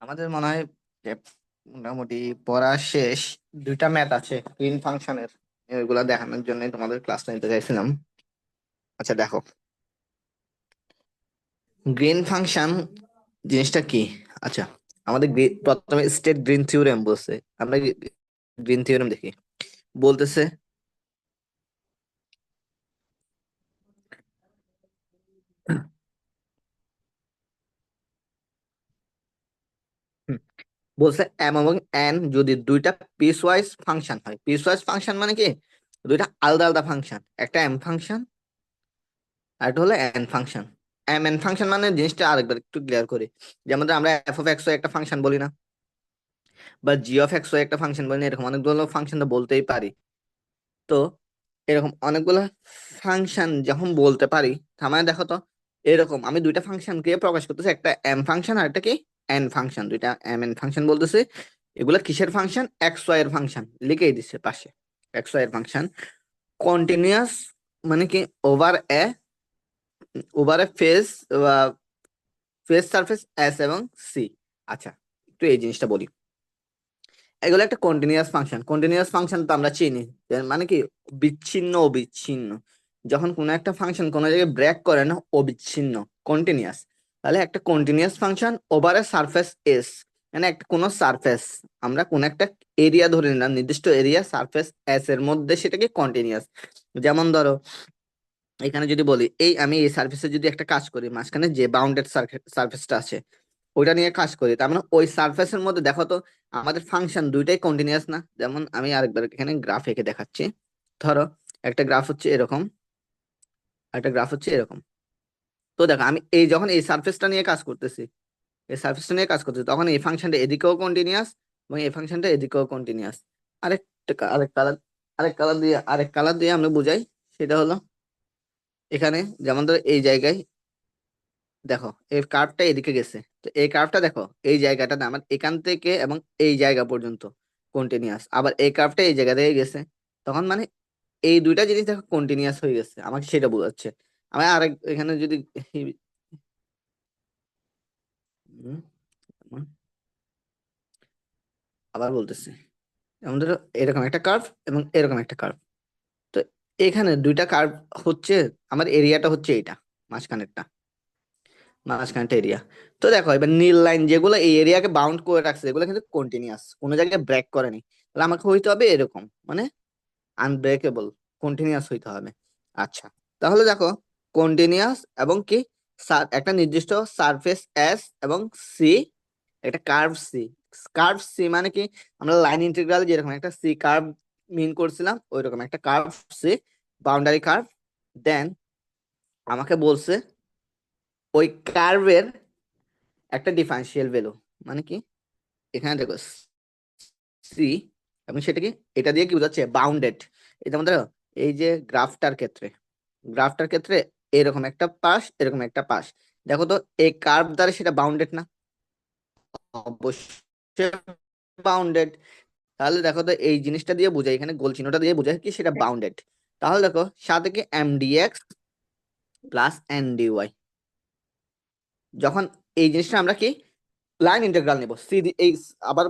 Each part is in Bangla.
আমাদের মনে হয় যে মোটামুটি পড়া শেষ। দুইটা ম্যাথ আছে গ্রিন ফাংশনের, ওইগুলা দেখানোর জন্য তোমাদের ক্লাসটা নিতে চাইছিলাম। আচ্ছা দেখো, গ্রিন ফাংশন জিনিসটা কি। আচ্ছা, আমাদের প্রথমে স্টেট গ্রিন থিওরেম বলছে। আমরা গ্রিন থিওরেম দেখি। বলতেছে হুম, বলছে এম এবং এন যদি দুইটা পিস ওয়াইজ ফাংশন হয়। পিস ওয়াইজ ফাংশন মানে কি, দুইটা আলাদা আলাদা ফাংশন, একটা এম ফাংশন আর একটা হলো N function. M N function মানে জিনিসটা আরেকবার একটু ক্লিয়ার করি। যেমন আমরা এফ অফ এক্স একটা ফাংশন বলি না, বা জি অফ এক্স একটা ফাংশন বলি না, এরকম অনেকগুলো ফাংশন তো বলতেই পারি। তো এরকম অনেকগুলো ফাংশন যখন বলতে পারি, তার মানে দেখো তো, এরকম আমি দুইটা ফাংশনকে প্রকাশ করতেছি, একটা এম ফাংশন আর একটা কি এন ফাংশন। দুইটা এম এন ফাংশন বলতেছি। এগুলা কিসের ফাংশন? এক্স ওয়াই এর ফাংশন, লিখেই দিচ্ছে পাশে। এক্স ওয়াই এর ফাংশন কন্টিনিউয়াস, মানে কি ওভার এ ফেজ বা ফেজ সারফেস এস এবং সি। আচ্ছা, একটু এই জিনিসটা বলি। এগুলো একটা কন্টিনিউয়াস ফাংশন। কন্টিনিউয়াস ফাংশন তো আমরা চিনি, মানে কি বিচ্ছিন্ন অবিচ্ছিন্ন। যখন কোনো একটা ফাংশন কোনো জায়গায় ব্রেক করে না, অবিচ্ছিন্ন, কন্টিনিউয়াস। তাহলে একটা continuous function over a surface S, মানে একটা কোনো সারফেস, আমরা কোন একটা এরিয়া ধরে নিলাম, নির্দিষ্ট এরিয়া সারফেস এস এর মধ্যে, সেটাকে কন্টিনিউয়াস। যেমন ধরো, এখানে যদি বলি এই আমি এই সার্ফেসে যদি একটা কাজ করি, মাঝখানে যে বাউন্ডেড সার্ফেসটা আছে ওইটা নিয়ে কাজ করি, তার মানে ওই সার্ফেসের মধ্যে দেখো তো আমাদের ফাংশন দুইটাই কন্টিনিউয়াস না। যেমন আমি আরেকবার এখানে গ্রাফ এঁকে দেখাচ্ছি। ধরো, একটা গ্রাফ হচ্ছে এরকম, একটা গ্রাফ হচ্ছে এরকম। তো দেখো আমি এই যখন এই সার্ফেসটা নিয়ে কাজ করতেছি, এই সার্ফেসটা নিয়ে কাজ করতেছি, তখন এই ফাংশনটা এদিকেও কন্টিনিউয়াস এবং এই ফাংশনটা এদিকেও কন্টিনিউয়াস। আরেক কালার, আরেক কালার দিয়ে আমরা বুঝাই। সেটা হলো এখানে, যেমন ধরো এই জায়গায় দেখো এই কার্ভটা এদিকে গেছে, তো এই কার্ভটা দেখো এই জায়গাটা না আমার এখান থেকে এবং এই জায়গা পর্যন্ত কন্টিনিউয়াস, আবার এই কার্ভটা এই জায়গা থেকে গেছে। তখন মানে এই দুইটা জিনিস দেখো কন্টিনিউয়াস হয়ে গেছে, আমাকে সেটা বোঝাচ্ছে। আমি আরেক এখানে যদি হুম, আবার বলতেছি, যেমন ধরো এরকম একটা কার্ভ এবং এরকম একটা কার্ভ। তো এখানে দুইটা কার্ভ হচ্ছে, আমার এরিয়াটা হচ্ছে এইটা, মাঝখানেরটা, মাঝখানটা এরিয়া। তো দেখো এবার নীল লাইন যেগুলো এই এরিয়াকে বাউন্ড করে রাখছে, এগুলো কিন্তু কন্টিনিউয়াস, কোনো জায়গায় ব্রেক করেনি। তাহলে আমাকে হইতে হবে এরকম, মানে আনব্রেকেবল, কন্টিনিউয়াস হইতে হবে। আচ্ছা, তাহলে দেখো কন্টিনিউয়াস এবং কি একটা নির্দিষ্ট সারফেস এস এবং সি, একটা কার্ভ সি। কার্ভ সি মানে কি, আমরা লাইন ইন্টিগ্রাল যেরকম একটা সি কার্ভ মিন করছিলাম, ওইরকম একটা কার্ভ সি, বাউন্ডারি কার্ভ। দেন আমাকে বলছে ওই কার্ভের একটা ডিফারেন্সিয়াল ভ্যালু, মানে কি এখানে দেখো সি, এবং সেটা কি, এটা দিয়ে কি বোঝাচ্ছে বাউন্ডেড। এটা আমাদের এই যে গ্রাফটার ক্ষেত্রে এরকম একটা পাশ, এরকম একটা পাশ। দেখো তো এই কার্ভ দ্বারা সেটা বাউন্ডেড না? অবশ্যই বাউন্ডেড। তাহলে দেখো তো এই জিনিসটা দিয়ে বোঝায়, এখানে গোল চিহ্নটা দিয়ে বোঝায় কি সেটা বাউন্ডেড। তাহলে দেখো সাথে কি M dx plus N DY, যখন এই জিনিসটা আমরা কি লাইন ইন্টিগ্রাল নেব সি, এই আবার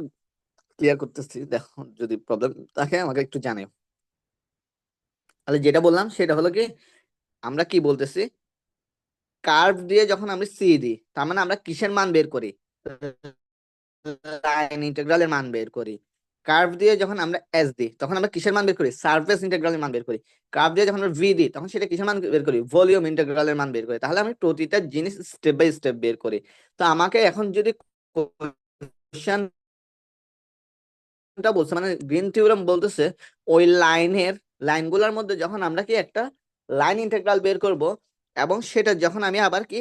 ক্লিয়ার করতেছি, দেখো যদি প্রবলেম থাকে আমাকে একটু জানাও। তাহলে যেটা বললাম সেটা হলো কি, আমরা কি বলতেছি, কার্ভ দিয়ে যখন আমরা সি দিই, তার মানে আমরা কিসের মান বের করি? লাইন ইন্টিগ্রালের মান বের করি। কার্ভ দিয়ে যখন আমরা এস দিই, তখন আমরা কিসের মান বের করি? সারফেস ইন্টিগ্রালের মান বের করি। কার্ভ দিয়ে যখন আমরা ভি দিই, তখন সেটা কিসের মান বের করি? ভলিউম ইন্টিগ্রালের মান বের করি। তাহলে আমি প্রতিটা জিনিস স্টেপ বাই স্টেপ বের করি। তো আমাকে এখন যদি কোশ্চেনটা বলছে, মানে গ্রিন থিওরেম বলতেছে ওই লাইনগুলোর মধ্যে যখন আমরা কি একটা লাইন ইন্টিগ্রাল বের করব, এবং সেটা যখন আমি আবার কি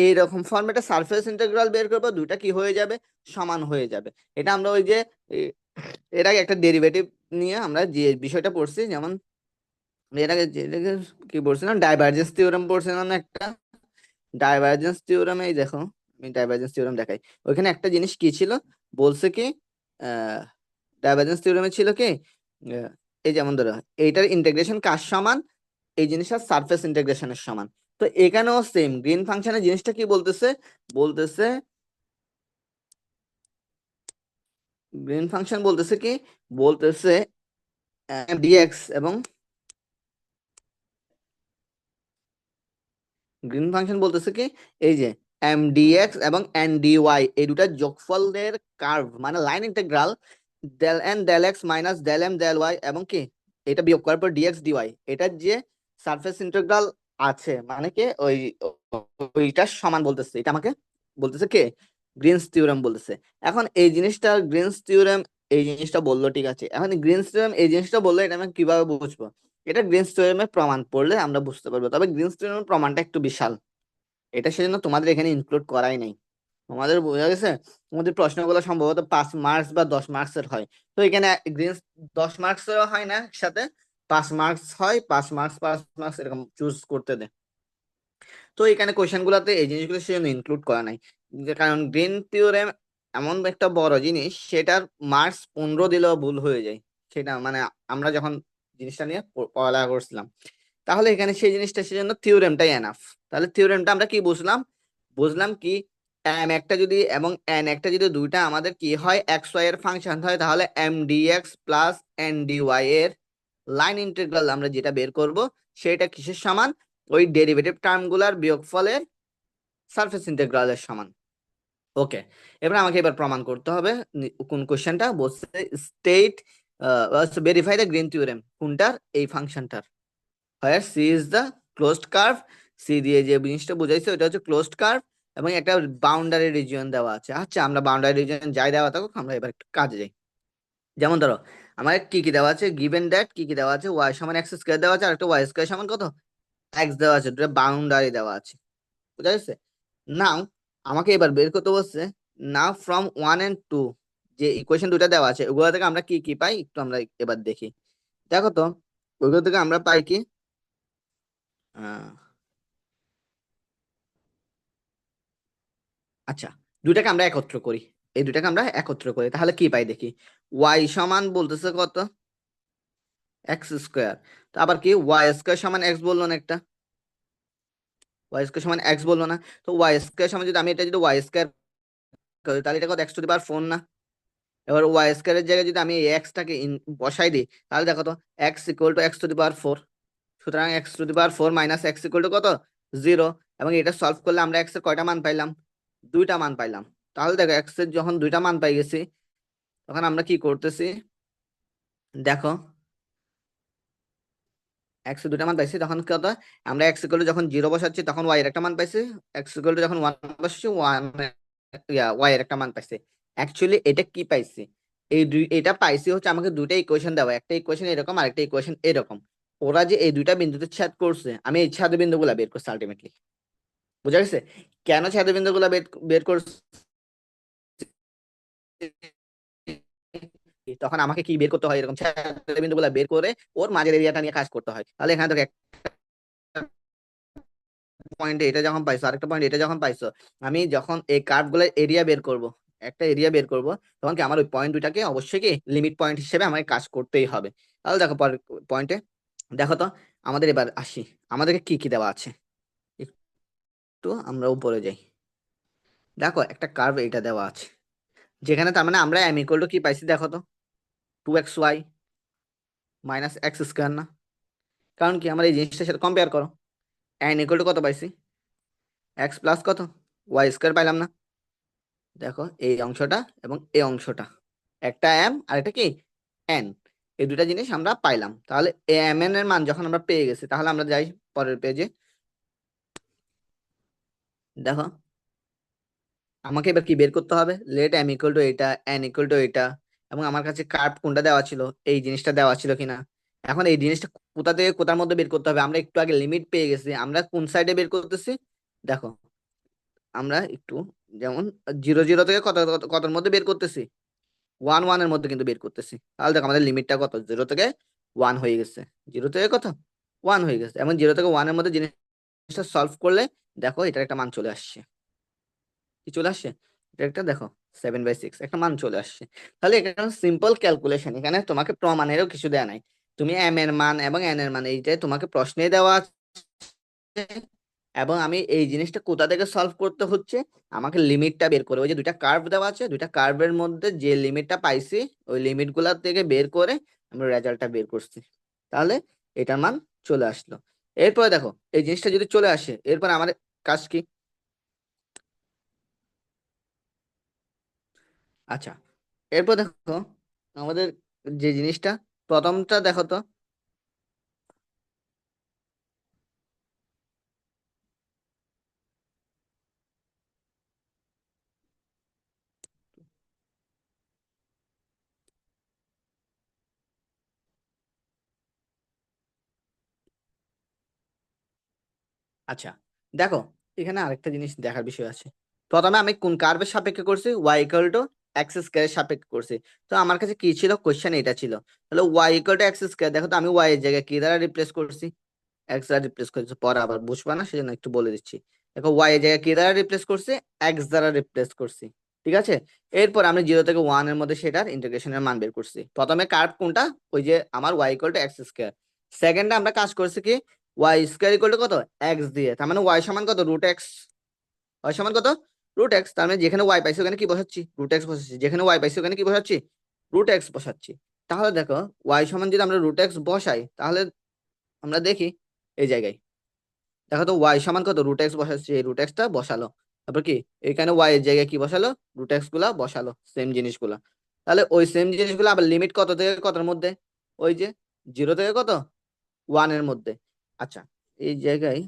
এইরকম ফর্মেটে সারফেস ইন্টিগ্রাল বের করব, দুইটা কি হয়ে যাবে? সমান হয়ে যাবে। এটা আমরা ওই যে এর আগে একটা ডেরিভেটিভ নিয়ে আমরা যে বিষয়টা পড়ছি, যেমন এর আগে কি পড়ছিলাম, ডাইভারজেন্স থিওরেম পড়ছিলাম না একটা। ডাইভারজেন্স থিওরেমে এই দেখো, আমি ডাইভারজেন্স থিওরেম দেখাই। ওইখানে একটা জিনিস কি ছিল, বলছে কি ডাইভারজেন্স থিওরেমে ছিল কি, আহ, এই যেমন ধরো এইটার ইন্টিগ্রেশন কার সমান? এই জিনিসটা সারফেস ইন্টিগ্রেশনের সমান। তো এখানেও সেম গ্রিন ফাংশনের জিনিসটা কি বলতেছে? বলতেছে গ্রিন ফাংশন বলতেছে কি, বলতেছে ডিএক্স এবং গ্রিন ফাংশন বলতেছে কি, এই যে এম ডিএক্স এবং এন ডিওয়াই এই দুটা যোগফলের কার্ভ মানে line integral del N del x minus del M del y এবং কি এটা বিয়োগ করার পর ডিএক্স ডিওয়াই এটার যে সারফেস ইন্টিগ্রাল আছে মানে কি ওইটার সমান বলতেছে, এটা আমাকে বলতেছে কে, গ্রিনস থিওরেম বলতেছে। এখন এই জিনিসটা গ্রিনস থিওরেম এই জিনিসটা বললো ঠিক আছে, এখন গ্রিনস থিওরেম এই জিনিসটা বললো, এটা আমি কিভাবে বুঝবো? এটা গ্রিনস থিওরেমের প্রমাণ পড়লে আমরা বুঝতে পারবো, তবে গ্রিনস থিওরেমের প্রমাণটা একটু বিশাল, এটা সেজন্য তোমাদের এখানে ইনক্লুড করাই নাই। তোমাদের বোঝা গেছে, তোমাদের প্রশ্নগুলো সম্ভবত 5 মার্কস বা 10 মার্কসের হয়। তো এখানে গ্রিনস 10 মার্কসেরও হয় না, একসাথে 5 মার্কস হয়, 5 মার্কস 5 মার্কস এরকম চুজ করতে দেয়। তো এখানে কোয়েশ্চেন গুলাতে এই জিনিসগুলো সেজন্য ইনক্লুড করা নাই, কারণ গ্রিন থিওরেম এমন একটা বড় জিনিস, সেটার মার্কস 15 দিলেও ভুল হয়ে যায়। সেটা মানে আমরা যখন জিনিসটা নিয়ে পড়ালেখা করছিলাম, তাহলে এখানে সেই জিনিসটা সেজন্য থিওরেমটাই এনাফ। তাহলে থিওরেমটা আমরা কি বুঝলাম? বুঝলাম কি, এম একটা যদি এবং এন একটা যদি দুইটা আমাদের কি হয় এক্স ওয়াই এর ফাংশন হয়, তাহলে M dx plus N d y এর লাইন ইন্টিগ্রাল আমরা যেটা বের করব সেটা কিসের সমান? ওই ডেরিভেটিভ টার্ম গুলার বিয়োগফলের সারফেস ইন্টিগ্রালের সমান। ওকে, এবার আমাকে এবার প্রমাণ করতে হবে কোন কোশ্চেনটা বলছে, state verify the green theorem কোনটার, এই ফাংশনটার, where C is the closed curve, C দিয়ে যে জিনিসটা বুঝাইছে ওটা হচ্ছে ক্লোজড কার্ভ এবং একটা বাউন্ডারি রিজিয়ন দেওয়া আছে। আচ্ছা, আমরা বাউন্ডারি রিজিয়ন যাই দেওয়া থাকুক, আমরা এবার একটু কাজে যাই। যেমন ধরো আমার কি কি দেওয়া আছে, গিভেন দ্যাট কি কি দেওয়া আছে, ওয়াই সমান এক্স স্কোয়ার দেওয়া আছে আর একটা ওয়াই স্কোয়ার সমান কত, এক্স দেওয়া আছে, দুটো বাউন্ডারি দেওয়া আছে, বুঝা গেছে? নাও আমাকে এবার বের করতে বলছে, নাও ফ্রম 1 and 2 যে ইকুয়েশন দুটা দেওয়া আছে ওগুলো থেকে আমরা কি কি পাই একটু আমরা এবার দেখি। দেখো তো, ওইগুলো থেকে আমরা পাই কি, আহ আচ্ছা, দুটাকে আমরা একত্র করি, এই দুটাকে আমরা একত্র করি তাহলে কি পাই দেখি। ওয়াই সমান বলতেছে কত, এক্স স্কোয়ার, তো আবার কি ওয়াই স্কোয়ার সমান এক্স বললো না একটা, ওয়াই স্কোয়ার সমান এক্স বললো না? তো ওয়াই স্কোয়ার সমান যদি আমি এটা যদি ওয়াই স্কোয়ার করি তাহলে এটা কত, এক্স টু দি পাওয়ার 4 না? এবার ওয়াই স্কোয়ারের জায়গায় যদি আমি এক্সটাকে বসাই দিই তাহলে দেখো তো x equal to x to the power 4, সুতরাং x to the power 4 minus x equal to কত, 0। এবং এটা সলভ করলে আমরা এক্স এর কয়টা মান পাইলাম, দুইটা মান পাইলাম। তাহলে দেখো এক্স এর যখন দুইটা মান পাই গেছি, তখন আমরা কি করতেছি, দেখো এক্স এর দুটা মান পাইছি, তখন কত, আমরা এক্স ইকুয়াল যখন 0 বসাচ্ছি তখন ওয়াই এর একটা মান পাইছি, এক্স ইকুয়াল যখন 1 বসাচ্ছি ওয়াই এর একটা মান পাইছি। অ্যাকচুয়ালি এটা কি পাইছি, এটা পাইছি হচ্ছে আমাকে দুইটা ইকুয়েশন দেওয়া, একটা ইকুয়েশন এরকম আর একটা ইকুয়েশন এরকম, ওরা যে এই দুইটা বিন্দুতে ছেদ করছে আমি এই ছেদ বিন্দুগুলা বের করছি আলটিমেটলি, বুঝা গেছে? কেন ছেদ বিন্দুগুলা বের বের করছি, তখন আমাকে কি বের করতে হয়, এরকম ছেদ বিন্দুগুলা বের করে ওর মাঝের এরিয়াটা নিয়ে কাজ করতে হয়। তাহলে এখানে তো পয়েন্ট এটা যখন পাইছো, আরেকটা পয়েন্ট এটা যখন পাইছো, আমি যখন এই কার্ভ গুলোর এরিয়া বের করব, একটা এরিয়া বের করব, তখন কি আমার ওই পয়েন্ট দুটাকে অবশ্যই কি লিমিট পয়েন্ট হিসেবে আমাকে কাজ করতেই হবে। তাহলে দেখো পরের পয়েন্টে, দেখো তো আমাদের এবার আসি, আমাদেরকে কি কি দেওয়া আছে, একটু আমরা উপরে যাই। দেখো একটা কার্ভ এটা দেওয়া আছে, যেখানে তার মানে আমরা এম ইকুয়াল টু কি পাইছি দেখো তো, 2xy মাইনাস এক্স স্কোয়ার না? কারণ কি আমার এই জিনিসটার সাথে কম্পেয়ার করো, এন ইকুয়াল টু কত পাইছি, এক্স প্লাস কত, ওয়াই স্কোয়ার পাইলাম না? দেখো এই অংশটা এবং এই অংশটা, একটা এম আর একটা কি এন, এই দুটা জিনিস আমরা পাইলাম। তাহলে এম এন এর মান যখন আমরা পেয়ে গেছি, তাহলে আমরা যাই পরের পেজে। দেখো আমাকে এবার কি বের করতে হবে, লেট এম ইকুয়াল টু এটা, এন ইকুয়াল টু এটা, এবং আমার কাছে কার্ভ কোনটা দেওয়া ছিল, এই জিনিসটা দেওয়া ছিল কিনা। এখন এই জিনিসটা কোথা থেকে কোথার মধ্যে বের করতে হবে, আমরা একটু আগে লিমিট পেয়ে গেছি, আমরা কোন সাইডে বের করতেছি, দেখো আমরা একটু, যেমন 0 0 থেকে কত কতর মধ্যে বের করতেছি, 1 1 এর মধ্যে কিন্তু বের করতেছি। তাহলে দেখো আমাদের লিমিটটা কত, 0 থেকে 1 হয়ে গেছে, 0 থেকে কত 1 হয়ে গেছে, এবং 0 থেকে 1 এর মধ্যে জিনিসটা সলভ করলে দেখো এটার একটা মান চলে আসছে, কি চলে আসছে, এটা একটা দেখো 7/6 একটা মান চলে আসছে। তাহলে এখানে সিম্পল ক্যালকুলেশন, এখানে তোমাকে প্রমাণেরও কিছু দেয়া নাই, তুমি এম এর মান এবং এন এর মান এইটাই তোমাকে প্রশ্নে দেওয়া আছে, এবং আমি এই জিনিসটা কোথা থেকে সলভ করতে হচ্ছে, আমাকে লিমিটটা বের করে, ওই যে দুইটা কার্ভ দেওয়া আছে, দুইটা কার্ভের মধ্যে যে লিমিটটা পাইছি ওই লিমিট গুলা থেকে বের করে আমরা রেজাল্টটা বের করছি। তাহলে এটার মান চলে আসলো। এরপরে দেখো এই জিনিসটা যদি চলে আসে, এরপর আমার কাজ কি? আচ্ছা, এরপর দেখো আমাদের যে জিনিসটা, প্রথমটা দেখো তো। আচ্ছা, দেখো এখানে আরেকটা জিনিস দেখার বিষয় আছে। প্রথমে আমি কোন কার্ভের সাপেক্ষে করছি? ওয়াই ইকুয়াল টু এক্স স্কয়ারের সাপেক্ষে করছি। তো আমার কাছে কি ছিল, কোশ্চেন এটা ছিল। তাহলে y equal to x square, দেখো তো আমি ওয়াই এর জায়গায় কি দ্বারা রিপ্লেস করছি? এক্স দ্বারা রিপ্লেস করছি, পরে আবার বুঝবা না সেজন্য একটু বলে দিচ্ছি। দেখো ওয়াই এর জায়গায় কি দ্বারা রিপ্লেস করছি? এক্স দ্বারা রিপ্লেস করছি। ঠিক আছে, এরপর আমি 0 থেকে 1 এর মধ্যে সেটার ইন্টিগ্রেশনের মান বের করছি। প্রথমে কার্ভ কোনটা? ওই যে আমার y equal to x square. সেকেন্ডে আমরা কাজ করছি কি, ওয়াই স্কয়ার ইকুয়াল টু কত? এক্স দিয়ে, তার মানে ওয়াই সমান কত? Root x. ওয়াই সমান কত? Root x. তার মানে যেখানে ওয়াই পাইছি ওখানে কি বসাচ্ছি? রুট এক্স বসাচ্ছি। যেখানে ওয়াই পাইছি ওখানে কি বসাচ্ছি? রুট এক্স বসাচ্ছি। তাহলে দেখো ওয়াই সমান যদি আমরা রুট এক্স বসাই, তাহলে আমরা দেখি এই জায়গায়, দেখো তো ওয়াই সমান কত? রুট এক্স বসাচ্ছি, এই রুট এক্সটা বসালো। তারপর কি এখানে ওয়াই এর জায়গায় কি বসালো? রুট এক্স গুলা বসালো, সেম জিনিসগুলা। তাহলে ওই সেম জিনিসগুলো আবার লিমিট কত থেকে কতর মধ্যে? ওই যে 0 থেকে কত? 1 এর মধ্যে। আচ্ছা, এই জায়গায়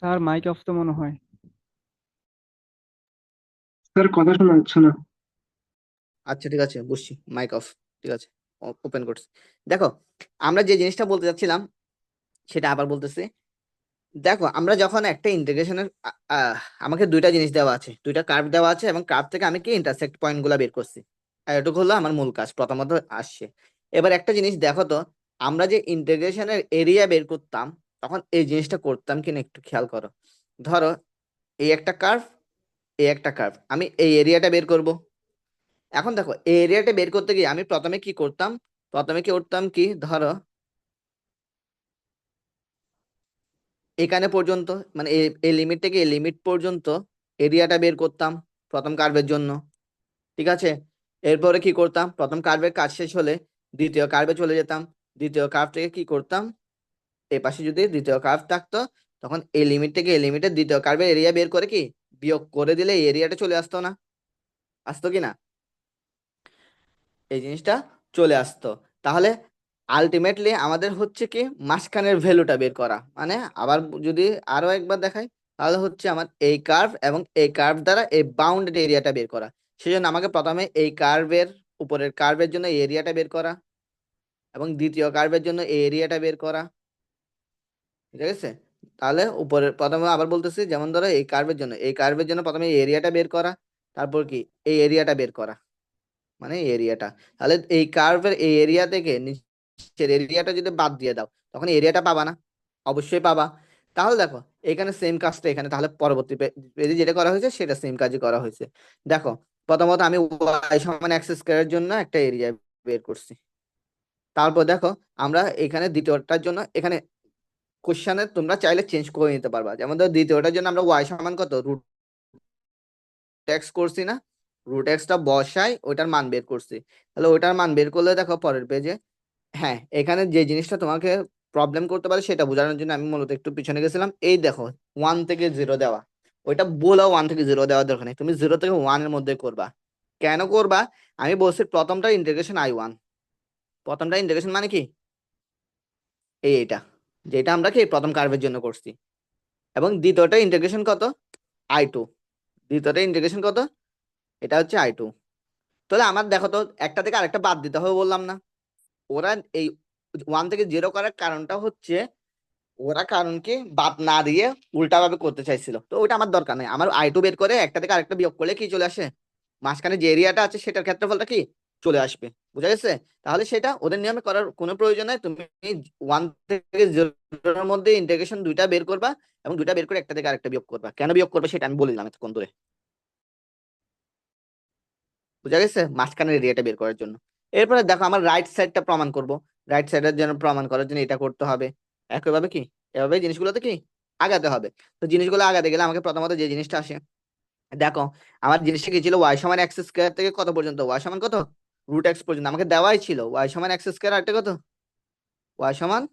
স্যার মাইক অফ তো মনে হয়। স্যার কথা শোনা যাচ্ছে না। আচ্ছা ঠিক আছে, বুঝছি, মাইক অফ। ঠিক আছে, ওপেন করছি। দেখো আমরা যে জিনিসটা বলতে চাচ্ছিলাম সেটা আবার বলতেছি। দেখো আমরা যখন একটা ইন্টিগ্রেশনের, আমাকে দুইটা জিনিস দেওয়া আছে, দুইটা কার্ভ দেওয়া আছে এবং কার্ভ থেকে আমি কি ইন্টারসেক্ট পয়েন্ট গুলা বের করছি। আর এটুকু হলো আমার মূল কাজ, প্রথমত আসছে। এবার একটা জিনিস দেখো তো, আমরা যে ইন্টিগ্রেশনের এরিয়া বের করতাম তখন এই জিনিসটা করতাম কিনা একটু খেয়াল করো। ধরো এই একটা কার্ভ, এই একটা কার্ভ, আমি এই এরিয়াটা বের করব। এখন দেখো এই এরিয়াটা বের করতে গিয়ে আমি প্রথমে কি করতাম? প্রথমে কি করতাম কি, ধরো এখানে পর্যন্ত, মানে এই লিমিট থেকে এই লিমিট পর্যন্ত এরিয়াটা বের করতাম প্রথম কার্ভের জন্য। ঠিক আছে, এরপরে কি করতাম? প্রথম কার্ভের কাজ শেষ হলে দ্বিতীয় কার্ভে চলে যেতাম। দ্বিতীয় কার্ভ থেকে কি করতাম? এই পাশে যদি দ্বিতীয় কার্ভ থাকতো, তখন এই লিমিট থেকে এই লিমিটের দ্বিতীয় কার্ভের এরিয়া বের করে কি বিয়োগ করে দিলে এই এরিয়াটা চলে আসতো না? আসতো কি না? এই জিনিসটা চলে আসতো। তাহলে আলটিমেটলি আমাদের হচ্ছে কি মাঝখানের ভ্যালুটা বের করা, মানে আবার যদি আরো একবার দেখাই, তাহলে হচ্ছে আমার এই কার্ভ এবং এই কার্ভ দ্বারা এই বাউন্ডেড এরিয়াটা বের করা। সেজন্য আমাকে প্রথমে এই কার্ভের উপরের কার্ভের জন্য এই এরিয়াটা বের করা এবং দ্বিতীয় কার্ভের জন্য এই এরিয়াটা বের করা, ঠিক আছে? তাহলে উপরে প্রথমে আবার বলতেছি, যেমন ধরো এই কার্ভের জন্য প্রথমে এই এরিয়াটা বের করা, তারপর কি এই এরিয়াটা বের করা, মানে এই এরিয়াটা। তাহলে এই কার্ভের এই এরিয়া থেকে নিচের এরিয়াটা যদি বাদ দিয়ে দাও, তখন এরিয়াটা পাবা না? অবশ্যই পাবা। তাহলে দেখো এখানে সেম কাজটা এখানে, তাহলে পরবর্তী পেজে যেটা করা হয়েছে সেটা সেম কাজই করা হয়েছে। দেখো প্রথমত আমি y সমান x স্কয়ারের জন্য একটা এরিয়া বের করছি। তারপর দেখো আমরা এখানে দ্বিতীয়টার জন্য এখানে কোশ্চেনে তোমরা চাইলে চেঞ্জ করে নিতে পারবা। যেমন ধরো দ্বিতীয়টার জন্য আমরা y সমান কত রুট এক্স করছি না, রুট এক্সটা বসাই ওইটার মান বের করছি। তাহলে ওইটার মান বের করলে দেখো পরের পেজে, হ্যাঁ এখানে যে জিনিসটা তোমাকে প্রবলেম করতে পারে সেটা বোঝানোর জন্য আমি মূলত একটু পিছনে গেছিলাম। এই দেখো 1 থেকে 0 দেওয়া, ওইটা বলা 1 থেকে 0 দেওয়ার দরকার নেই, তুমি 0 থেকে 1 এর মধ্যে করবা। কেন করবা? আমি বলছি প্রথমটা ইন্টিগ্রেশন I1, প্রথমটা ইন্টিগ্রেশন মানে কি এইটা, যেটা আমরা কি প্রথম কার্ভের জন্য করছি। এবং দ্বিতীয়টা ইন্টিগ্রেশন কত? I2, দ্বিতীয়টা ইন্টিগ্রেশন কত? এটা হচ্ছে I2। তাহলে আমার দেখো তো একটা থেকে আরেকটা বাদ দিতে হবে বললাম না? ওরা এই 1 থেকে 0 করার কারণটা হচ্ছে ওরা কারণ কি বাদ না দিয়ে উল্টা ভাবে করতে চাইছিল, তো ওইটা আমার দরকার নেই। আমার I2 বের করে একটা থেকে আরেকটা বিয়োগ করলে কি চলে আসে, মাঝখানে যে এরিয়াটা আছে সেটার ক্ষেত্রফলটা কি চলে আসবে। বুঝা গেছে? তাহলে সেটা ওদের নিয়মে করার কোনো প্রয়োজন নাই। তুমি 1 থেকে 0 মধ্যে ইন্টিগ্রেশন দুইটা বের করবা এবং দুইটা বের করে একটা থেকে আরেকটা বিয়োগ করবা। কেন বিয়োগ করবে সেটা আমি বলে দিলাম এতক্ষণ ধরে। বুঝা গেছে? মাঝখানের এরিয়াটা বের করার জন্য। এরপরে দেখো আমার রাইট সাইডটা প্রমাণ করব। রাইট সাইডের জন্য প্রমাণ করার জন্য এটা করতে হবে। একইভাবে কি এভাবে জিনিসগুলোতে কি আগাতে হবে। তো জিনিসগুলো আগাতে গেলে আমাকে প্রথমত যে জিনিসটা আসে, দেখো আমার জিনিসটা কি ছিল, ওয়াই সমান এক্স স্কোয়ার থেকে কত পর্যন্ত, ওয়াই সমান কত রুট এক্স পর্যন্ত আমাকে দেওয়াই ছিল। ওয়াই সমান এক্স স্কোয়ার আর একটা কত, ওয়াই সমান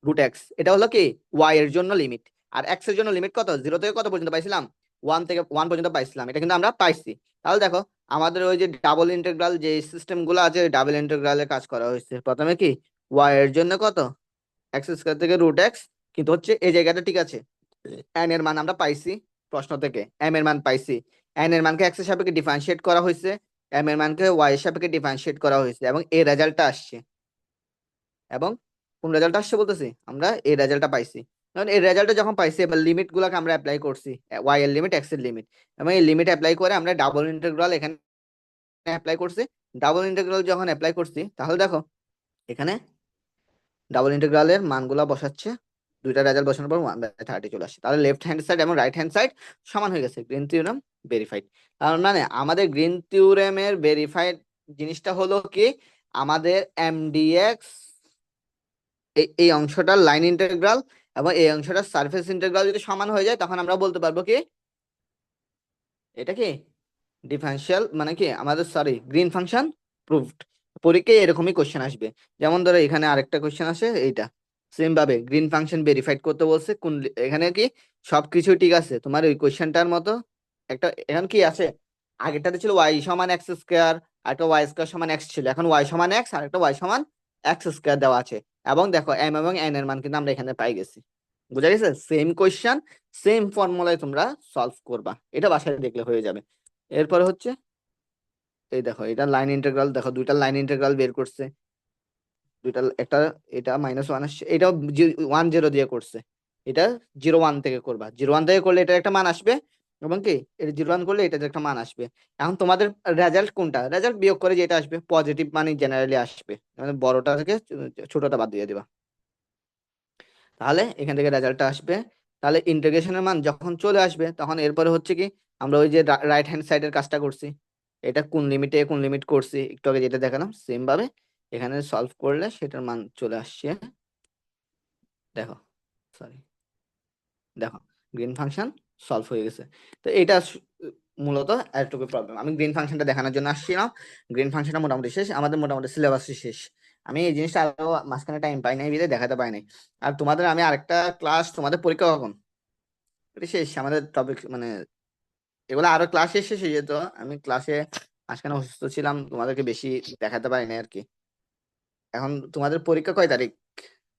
রুট এক্স। এটা হলো কি ওয়াই এর জন্য লিমিট। আর এক্স এর জন্য লিমিট কত, 0 থেকে কত পর্যন্ত পাইছিলাম, 1 থেকে 1 পর্যন্ত পাইছিলাম। এটা কিন্তু আমরা পাইছি। তাহলে দেখো আমাদের ওই যে ডাবল ইন্টিগ্রাল যে সিস্টেম গুলো আছে, ডাবল ইন্টিগ্রালে কাজ করা হয়েছে। প্রথমে কি ওয়াই এর জন্য কত এক্স স্কোয়ার থেকে রুট এক্স, কিন্তু হচ্ছে এই জায়গাটা ঠিক আছে, এন এর মান আমরা পাইছি প্রশ্ন থেকে, এম এর মান পাইছি। এন এর মানকে এক্স এর সাপেক্ষে ডিফারেন্সিয়েট করা হয়েছে, এম এর মানকে ওয়াই এর সাপেক্ষে ডিফারেন্সিয়েট করা হয়েছে, এবং এই রেজাল্টটা আসছে। এবং কোন রেজাল্ট আসছে বলতেছি, আমরা এই রেজাল্টটা পাইছি। কারণ এই রেজাল্টটা যখন পাইছি, এবার লিমিট গুলাকে আমরা অ্যাপ্লাই করছি, ওয়াই এর লিমিট এক্স এর লিমিট, এবং এই লিমিট অ্যাপ্লাই করে আমরা ডাবল ইন্টিগ্রাল এখানে অ্যাপ্লাই করছি। ডাবল ইন্টিগ্রাল যখন অ্যাপ্লাই করছি, তাহলে দেখো এখানে ডাবল ইন্টিগ্রালের মানগুলা বসাচ্ছে, দুইটা রেজাল্ট বসানোর পর 1/30 চলে আসছে। তাহলে লেফট হ্যান্ড সাইড এবং রাইট হ্যান্ড সাইড সমান হয়ে গেছে, গ্রিন থিওরেম ভেরিফাইড। তার মানে আমাদের গ্রিন থিওরেমের ভেরিফাইড জিনিসটা হলো কি, আমাদের এমডিএক্স এই অংশটার লাইন ইন্টিগ্রাল এবং এই অংশটার সারফেস ইন্টিগ্রাল যদি সমান হয়ে যায়, তখন আমরা বলতে পারবো কি এটা কি ডিফারেন্সিয়াল, মানে কি আমাদের সরি গ্রিন ফাংশন প্রুভড। পরীক্ষায় এরকমই কোশ্চেন আসবে। যেমন ধরো এখানে আরেকটা কোশ্চেন আছে, এইটা সেম ভাবে গ্রিন ফাংশন ভেরিফাইড করতে বলছে। কোন এখানে কি সবকিছু ঠিক আছে তোমার ওই কোশ্চেনটার মতো। একটা এখন কি আছে, আগেরটাতে ছিল ওয়াই সমান এক্স স্কোয়ার, আর একটা ওয়াই স্কোয়ার সমান এক্স ছিল, এখন ওয়াই সমান এক্স আর একটা ওয়াই সমান এক্স স্কোয়ার দেওয়া আছে। এবং দেখো এম এবং এন এর মান কিন্তু আমরা এখানে পাই গেছি। বুঝা গেছে? সেম কোশ্চেন সেম ফর্মুলায় তোমরা সলভ করবা, এটা বাসায় দেখলে হয়ে যাবে। এরপরে হচ্ছে এই দেখো এটা লাইন ইন্টিগ্রাল, দেখো দুইটা লাইন ইন্টিগ্রাল বের করছে, দুইটা একটা এটা -1 আসছে, এটাও 1 0 দিয়ে করছে। এটা 0 1 থেকে করবা, 0 1 থেকে করলে এটার একটা মান আসবে, এবং কি এটা 0 1 করলে এটার একটা মান আসবে। এখন তোমাদের রেজাল্ট কোনটা, রেজাল্ট বিয়োগ করে যেটা আসবে পজিটিভ মানে জেনারেলি আসবে, মানে বড়টা থেকে ছোটটা বাদ দিয়ে দিবা, তাহলে এখান থেকে রেজাল্টটা আসবে। তাহলে ইন্টিগ্রেশনের মান যখন চলে আসবে, তখন এরপরে হচ্ছে কি আমরা ওই যে রাইট হ্যান্ড সাইডের কাজটা করছি, এটা কোন লিমিটে কোন লিমিট করছি একটু আগে যেটা দেখালাম, সেম ভাবে এখানে সলভ করলে সেটার মান চলে আসছে। দেখো সরি, দেখো গ্রিন ফাংশন সলভ হয়ে গেছে। তো এটা মূলত এতটুকু প্রবলেম। আমি গ্রিন ফাংশনটা দেখানোর জন্য আসছিলাম। গ্রিন ফাংশনটা মোটামুটি শেষ, আমাদের মোটামুটি সিলেবাসই শেষ। আমি এই জিনিসটা আরো মাঝখানে টাইম পাই নাই বিধে দেখাতে পাই নাই। আর তোমাদের আমি আরেকটা ক্লাস, তোমাদের পরীক্ষা কখন, এটা শেষ আমাদের টপিক, মানে এগুলো আরো ক্লাস শেষ শেষ হয়ে যেত। আমি ক্লাসে মাঝখানে অসুস্থ ছিলাম, তোমাদেরকে বেশি দেখাতে পারি না আর কি। এখন তোমাদের পরীক্ষা কয় তারিখ?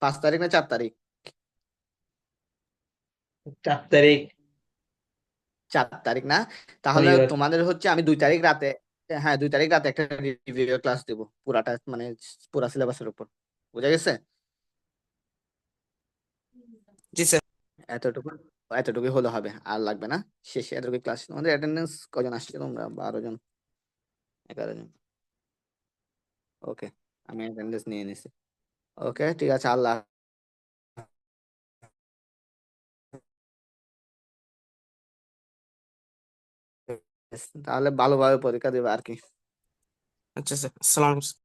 5 তারিখ না 4 তারিখ? 4 তারিখ 4 তারিখ না? তাহলে শনিবার। তোমাদের হচ্ছে আমি 2 তারিখ রাতে, হ্যাঁ 2 তারিখ রাতে একটা রিভিউ ক্লাস দেবো পুরাটা, মানে পুরা সিলেবাসের উপর। বুঝা গেছে? জি স্যার। এতটুকু এতটুকুই হলে হবে, আর লাগবে না। শেষে এতটুকু ক্লাস। তোমাদের অ্যাটেন্ডেন্স কজন আসছে তোমরা? 12 জন, 11 জন? ওকে, আমি অ্যাটেন্ডেন্স নিয়ে নিছি। ওকে ঠিক আছে, আল্লাহ হাফেজ। তাহলে ভালোভাবে পরীক্ষা দেবে আর কি। আচ্ছা স্যার, আসসালামু আলাইকুম।